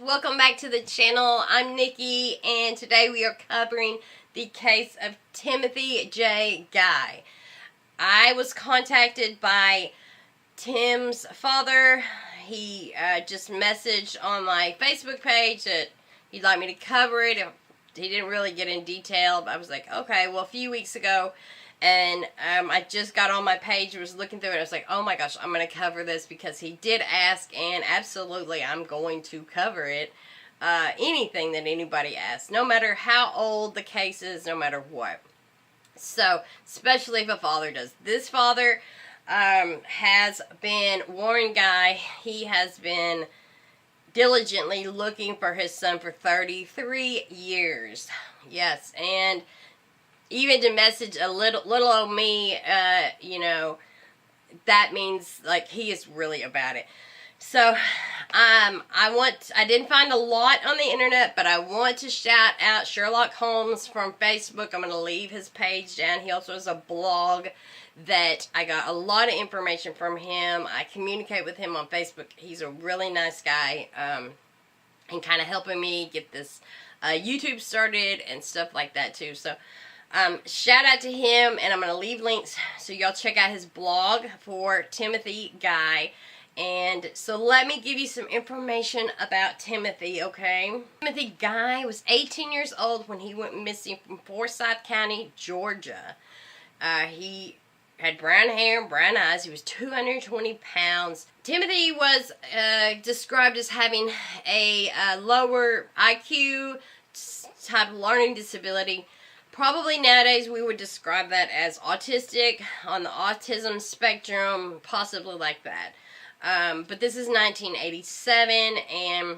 welcome back to the channel. I'm Nikki, and today we are covering the case of Timothy J. Guy. I was contacted by Tim's father. He just messaged on my Facebook page that he'd like me to cover it. He didn't really get in detail, but I was like, okay. Well, a few weeks ago, and I just got on my page and was looking through it. I was like, oh my gosh, I'm going to cover this because he did ask, and absolutely I'm going to cover it. Anything that anybody asks, no matter how old the case is, no matter what. So, especially if a father does. This father has been, Warren Guy, he has been diligently looking for his son for 33 years. Yes, and even to message a little old me, that means, like, he is really about it. So, I didn't find a lot on the internet, but I want to shout out Sherlock Holmes from Facebook. I'm going to leave his page down. He also has a blog that I got a lot of information from him. I communicate with him on Facebook. He's a really nice guy, and kind of helping me get this YouTube started and stuff like that too. So, shout out to him, and I'm going to leave links so y'all check out his blog for Timothy Guy. And so let me give you some information about Timothy, okay? Timothy Guy was 18 years old when he went missing from Forsyth County, Georgia. He had brown hair and brown eyes. He was 220 pounds. Timothy was described as having a lower IQ type of learning disability. Probably nowadays we would describe that as autistic, on the autism spectrum, possibly like that. But this is 1987, and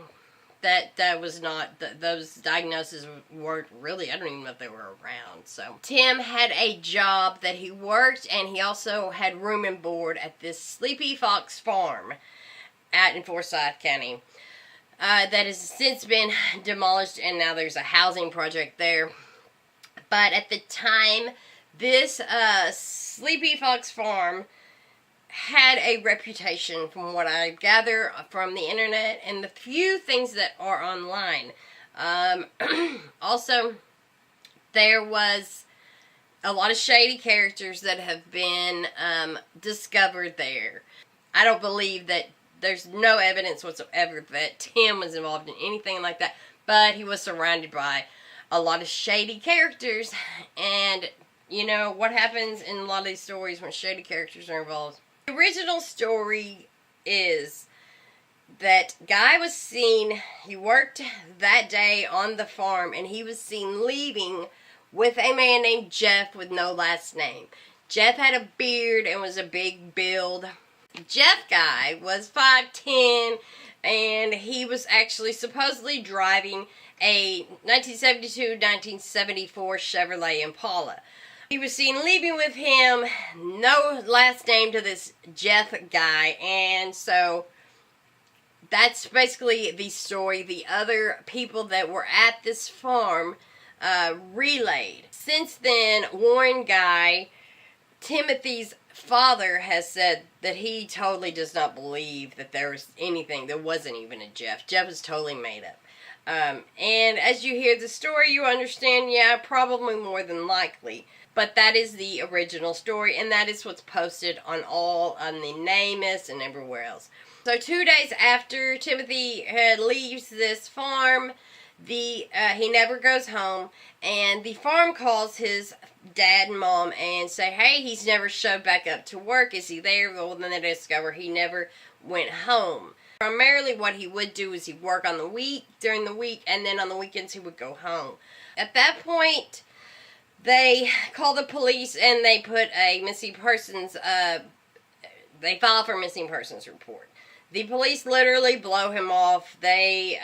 that was not, those diagnoses weren't really, I don't even know if they were around. So Tim had a job that he worked, and he also had room and board at this Sleepy Fox farm out in Forsyth County. That has since been demolished, and now there's a housing project there. But at the time, this Sleepy Fox farm had a reputation, from what I gather from the internet and the few things that are online. Also, there was a lot of shady characters that have been discovered there. I don't believe that, there's no evidence whatsoever that Tim was involved in anything like that, but he was surrounded by a lot of shady characters, and you know what happens in a lot of these stories when shady characters are involved. The original story is that Guy was seen, he worked that day on the farm, and he was seen leaving with a man named Jeff with no last name. Jeff had a beard and was a big build. Jeff Guy was 5'10", and he was actually supposedly driving a 1972-1974 Chevrolet Impala. He was seen leaving with him, no last name to this Jeff Guy, and so that's basically the story the other people that were at this farm relayed. Since then, Warren Guy, Timothy's father, has said that he totally does not believe that there was anything, there wasn't even a Jeff. Jeff is totally made up. And as you hear the story, you understand, yeah, probably more than likely. But that is the original story, and that is what's posted on the NamUs and everywhere else. So 2 days after Timothy leaves this farm, he never goes home, and the farm calls his dad and mom and say, hey, he's never showed back up to work. Is he there? Well, then they discover he never went home. Primarily what he would do is he'd work on during the week, and then on the weekends he would go home. At that point, they call the police, and they put a missing persons, they file for missing persons report. The police literally blow him off. They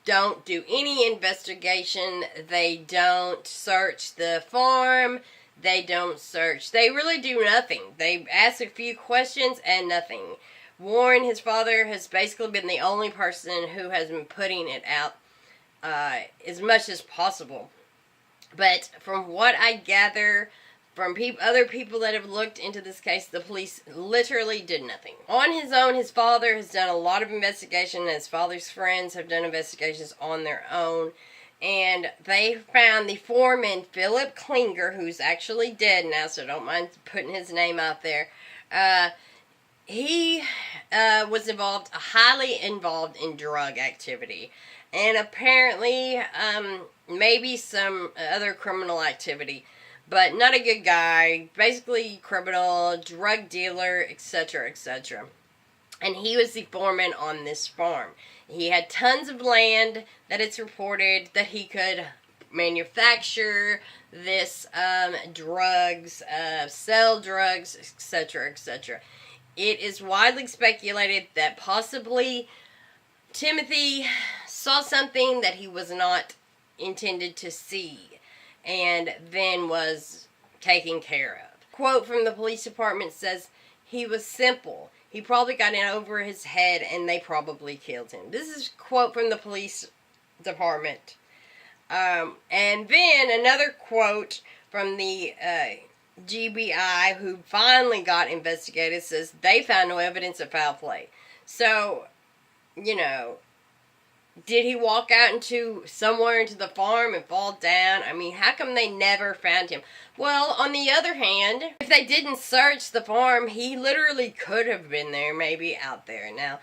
don't do any investigation. They don't search the farm. They don't search. They really do nothing. They ask a few questions and nothing. Warren, his father, has basically been the only person who has been putting it out as much as possible. But from what I gather From other people that have looked into this case, the police literally did nothing. On his own, his father has done a lot of investigation, and his father's friends have done investigations on their own. And they found the foreman, Phillip Klinger, who's actually dead now, so don't mind putting his name out there. He was highly involved in drug activity. And apparently, maybe some other criminal activity. But not a good guy, basically criminal, drug dealer, etc., etc. And he was the foreman on this farm. He had tons of land that it's reported that he could manufacture this drugs, sell drugs, etc., etc. It is widely speculated that possibly Timothy saw something that he was not intended to see, and then was taken care of. Quote from the police department says, he was simple. He probably got in over his head and they probably killed him. This is a quote from the police department. And then another quote from the GBI, who finally got investigated, says they found no evidence of foul play. So, you know, did he walk out into somewhere into the farm and fall down? I mean, how come they never found him? Well, on the other hand, if they didn't search the farm, he literally could have been there, maybe out there. Now,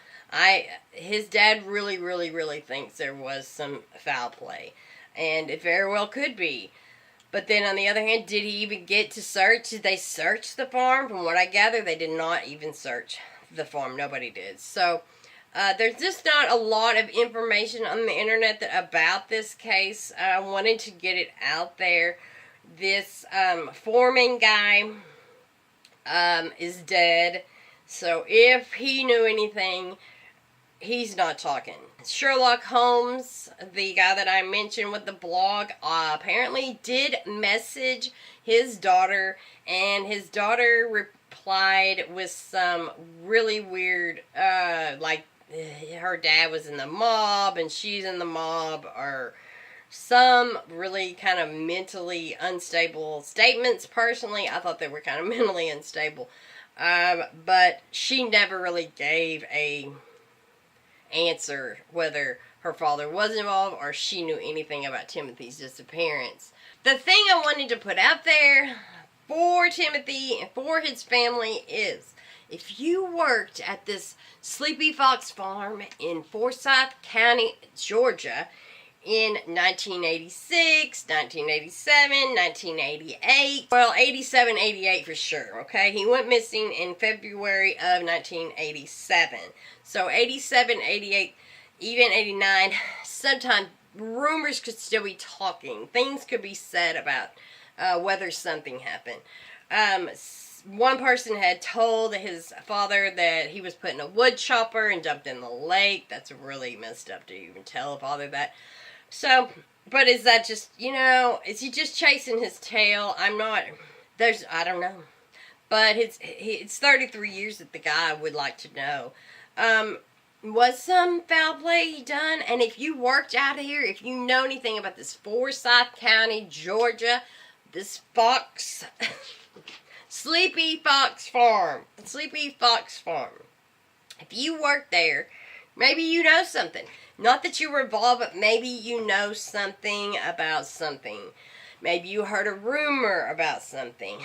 his dad really thinks there was some foul play, and it very well could be. But then on the other hand, did he even get to search? Did they search the farm? From what I gather, they did not even search the farm. Nobody did. So, there's just not a lot of information on the internet about this case. I wanted to get it out there. This foreman guy is dead. So if he knew anything, he's not talking. Sherlock Holmes, the guy that I mentioned with the blog, apparently did message his daughter, and his daughter replied with some really weird, like, her dad was in the mob and she's in the mob, or some really kind of mentally unstable statements. Personally, I thought they were kind of mentally unstable. But she never really gave a answer whether her father was involved or she knew anything about Timothy's disappearance. The thing I wanted to put out there for Timothy and for his family is, if you worked at this Sleepy Fox Farm in Forsyth County, Georgia, in 1986, 1987, 1988, well, 87, 88 for sure, okay? He went missing in February of 1987. So 87, 88, even 89, sometimes rumors could still be talking. Things could be said about whether something happened. One person had told his father that he was put in a wood chopper and dumped in the lake. That's really messed up to even tell a father that. So, but is that just, you know, is he just chasing his tail? I don't know. But it's 33 years that the guy would like to know. Was some foul play done? And if you worked out of here, if you know anything about this Forsyth County, Georgia, this Fox... Sleepy Fox Farm. Sleepy Fox Farm. If you work there, maybe you know something. Not that you were involved, but maybe you know something about something. Maybe you heard a rumor about something.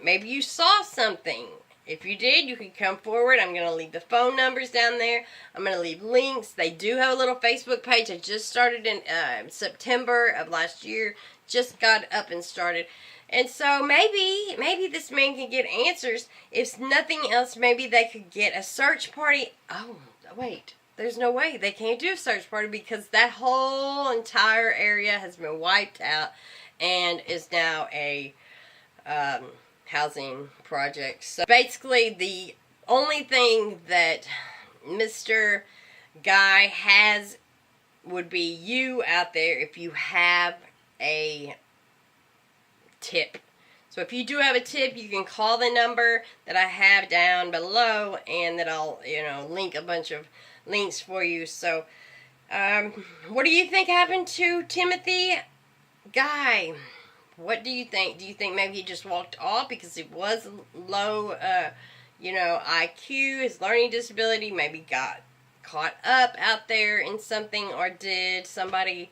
Maybe you saw something. If you did, you can come forward. I'm going to leave the phone numbers down there. I'm going to leave links. They do have a little Facebook page. I just started in September of last year. Just got up and started. And so maybe this man can get answers. If nothing else, maybe they could get a search party. Oh, wait. There's no way. They can't do a search party because that whole entire area has been wiped out and is now a housing project. So basically, the only thing that Mr. Guy has would be you out there if you have a tip. So if you do have a tip, you can call the number that I have down below, and that I'll, link a bunch of links for you. So, what do you think happened to Timothy Guy? What do you think? Do you think maybe he just walked off because he was low, IQ, his learning disability, maybe got caught up out there in something, or did somebody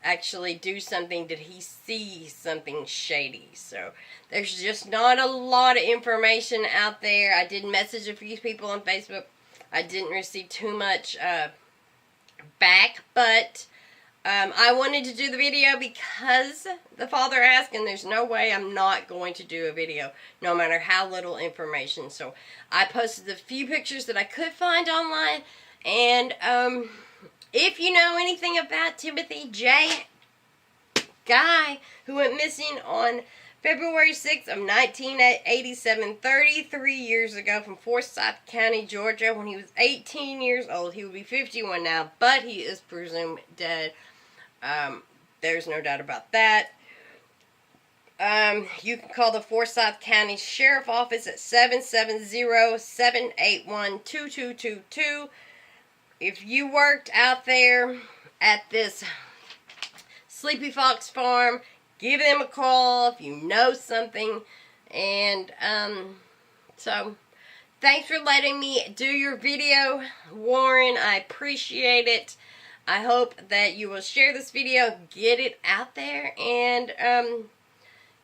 actually do something? Did he see something shady? So there's just not a lot of information out there. I did message a few people on Facebook. I didn't receive too much back, but I wanted to do the video because the father asked, and there's no way I'm not going to do a video, no matter how little information. So I posted the few pictures that I could find online, and if you know anything about Timothy J. Guy, who went missing on February 6th of 1987, 33 years ago, from Forsyth County, Georgia, when he was 18 years old. He would be 51 now, but he is presumed dead. There's no doubt about that. You can call the Forsyth County Sheriff Office at 770-781-2222. If you worked out there at this Sleepy Fox Farm, give them a call if you know something. And so thanks for letting me do your video, Warren. I appreciate it. I hope that you will share this video, get it out there, and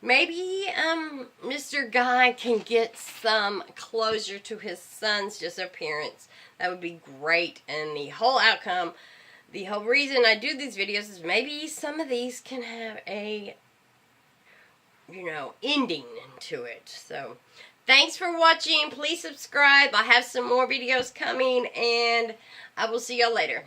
maybe Mr. Guy can get some closure to his son's disappearance. That would be great. And the whole outcome, the whole reason I do these videos is maybe some of these can have a, ending to it. So thanks for watching. Please subscribe. I have some more videos coming, and I will see y'all later.